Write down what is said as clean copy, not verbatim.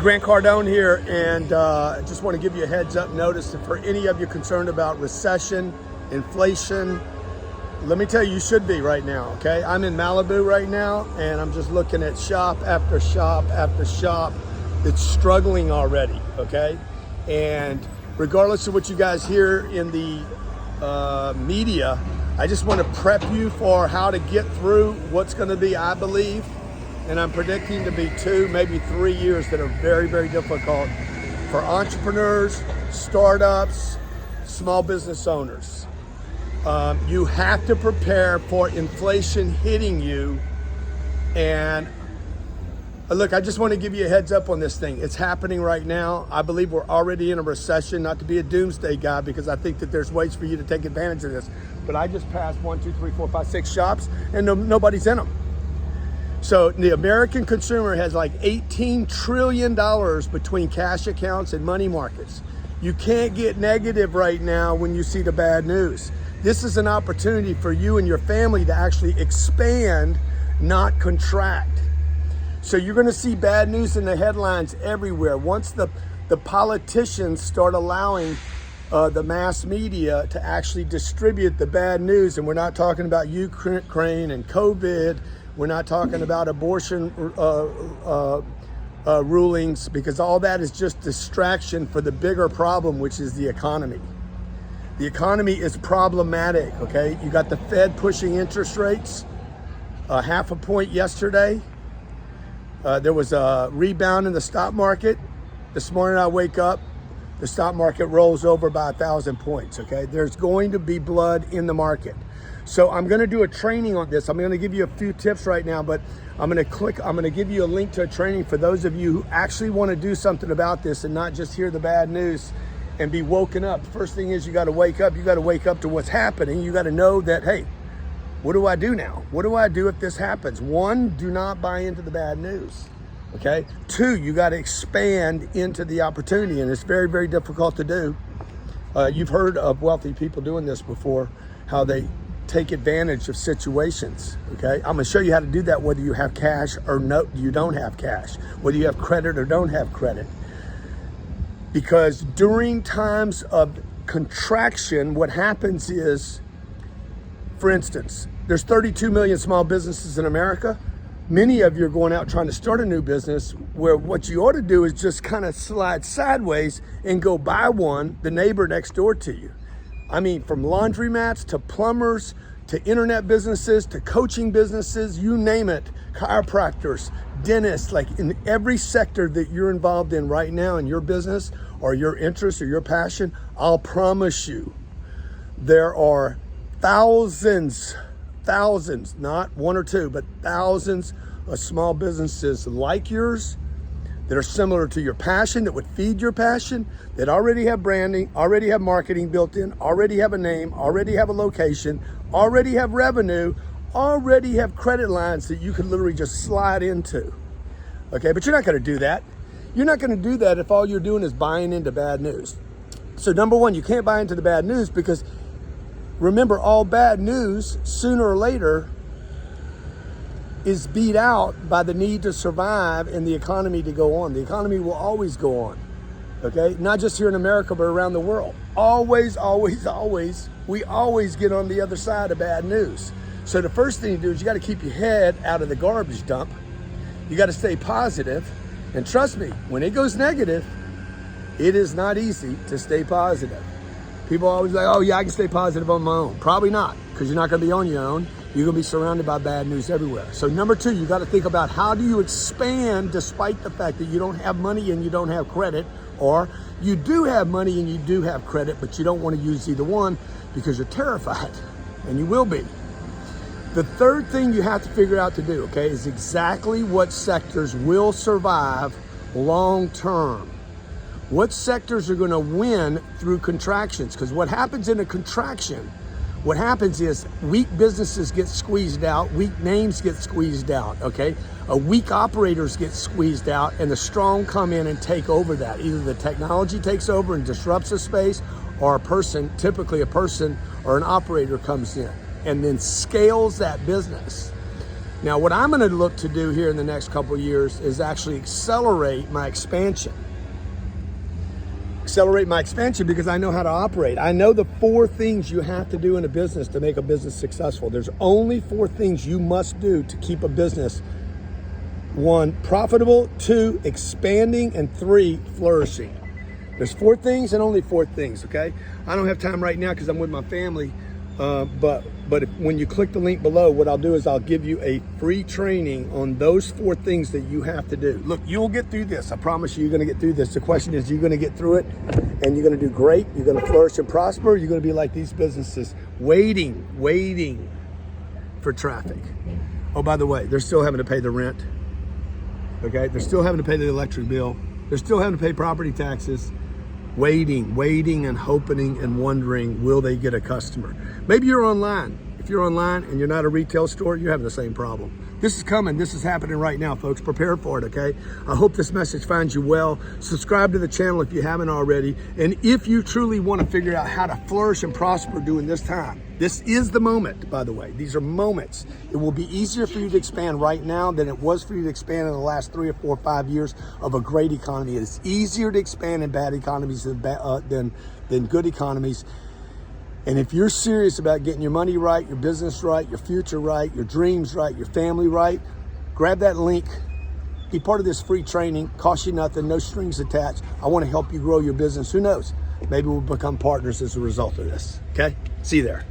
Grant Cardone here, and I just want to give you a heads up notice for any of you concerned about recession, inflation. Let me tell you, you should be right now, okay? I'm in Malibu right now, and I'm just looking at shop after shop after shop that's struggling already, okay? And regardless of what you guys hear in the media, I just want to prep you for how to get through what's going to be, I believe, and I'm predicting to be 2, maybe 3 years that are very, very difficult for entrepreneurs, startups, small business owners. You have to prepare for inflation hitting you. And look, I just want to give you a heads up on this thing. It's happening right now. I believe we're already in a recession, not to be a doomsday guy, because I think that there's ways for you to take advantage of this. But I just passed 1, 2, 3, 4, 5, 6 shops, and nobody's in them. So the American consumer has like $18 trillion between cash accounts and money markets. You can't get negative right now when you see the bad news. This is an opportunity for you and your family to actually expand, not contract. So you're gonna see bad news in the headlines everywhere. Once the politicians start allowing the mass media to actually distribute the bad news, and we're not talking about Ukraine and COVID, we're not talking about abortion rulings, because all that is just distraction for the bigger problem, which is the economy. The economy is problematic, okay? You got the Fed pushing interest rates, 0.5 point yesterday. There was a rebound in the stock market. This morning I wake up, the stock market rolls over by 1,000 points, okay? There's going to be blood in the market. So I'm gonna do a training on this. I'm gonna give you a few tips right now, but I'm gonna give you a link to a training for those of you who actually wanna do something about this and not just hear the bad news and be woken up. First thing is you gotta wake up. You gotta wake up to what's happening. You gotta know that, hey, what do I do now? What do I do if this happens? 1, do not buy into the bad news, okay? 2, you gotta expand into the opportunity, and it's very, very difficult to do. You've heard of wealthy people doing this before, how they take advantage of situations, okay? I'm gonna show you how to do that whether you have cash or no, you don't have cash, whether you have credit or don't have credit. Because during times of contraction, what happens is, for instance, there's 32 million small businesses in America. Many of you are going out trying to start a new business where what you ought to do is just kind of slide sideways and go buy one, the neighbor next door to you. I mean, from laundromats to plumbers to internet businesses to coaching businesses, you name it, chiropractors, dentists, like in every sector that you're involved in right now in your business or your interest or your passion, I'll promise you, there are thousands, not 1 or 2, but thousands of small businesses like yours that are similar to your passion, that would feed your passion, that already have branding, already have marketing built in, already have a name, already have a location, already have revenue, already have credit lines that you could literally just slide into. Okay, but you're not gonna do that. You're not gonna do that if all you're doing is buying into bad news. So number 1, you can't buy into the bad news, because remember, all bad news sooner or later is beat out by the need to survive and the economy to go on. The economy will always go on, okay? Not just here in America, but around the world. Always, always, always, we always get on the other side of bad news. So the first thing you do is you gotta keep your head out of the garbage dump. You gotta stay positive. And trust me, when it goes negative, it is not easy to stay positive. People are always like, oh yeah, I can stay positive on my own. Probably not, because you're not gonna be on your own. You're gonna be surrounded by bad news everywhere. So number 2, you gotta think about how do you expand despite the fact that you don't have money and you don't have credit, or you do have money and you do have credit, but you don't wanna use either one because you're terrified, and you will be. The third thing you have to figure out to do, okay, is exactly what sectors will survive long term. What sectors are gonna win through contractions? Because what happens in a contraction, what happens is weak businesses get squeezed out, weak names get squeezed out, okay? Weak operators get squeezed out, and the strong come in and take over that. Either the technology takes over and disrupts a space, or a person, typically a person or an operator, comes in and then scales that business. Now, what I'm going to look to do here in the next couple of years is actually accelerate my expansion. Accelerate my expansion because I know how to operate. I know the 4 things you have to do in a business to make a business successful. There's only 4 things you must do to keep a business, 1, profitable, 2, expanding, and 3, flourishing. There's 4 things and only 4 things, okay? I don't have time right now because I'm with my family, but when you click the link below, what I'll do is I'll give you a free training on those 4 things that you have to do. Look, you'll get through this. I promise you, you're going to get through this. The question is, you're going to get through it, and you're going to do great. You're going to flourish and prosper. You're going to be like these businesses, waiting for traffic. Oh, by the way, they're still having to pay the rent. Okay, they're still having to pay the electric bill. They're still having to pay property taxes. Waiting and hoping and wondering, will they get a customer? Maybe you're online. If you're online and you're not a retail store, you're having the same problem. This is coming. This is happening right now, folks. Prepare for it, okay? I hope this message finds you well. Subscribe to the channel if you haven't already. And if you truly want to figure out how to flourish and prosper during this time, this is the moment, by the way. These are moments. It will be easier for you to expand right now than it was for you to expand in the last 3 or 4 or 5 years of a great economy. It's easier to expand in bad economies than good economies. And if you're serious about getting your money right, your business right, your future right, your dreams right, your family right, grab that link. Be part of this free training. Cost you nothing, no strings attached. I want to help you grow your business. Who knows? Maybe we'll become partners as a result of this. Okay? See you there.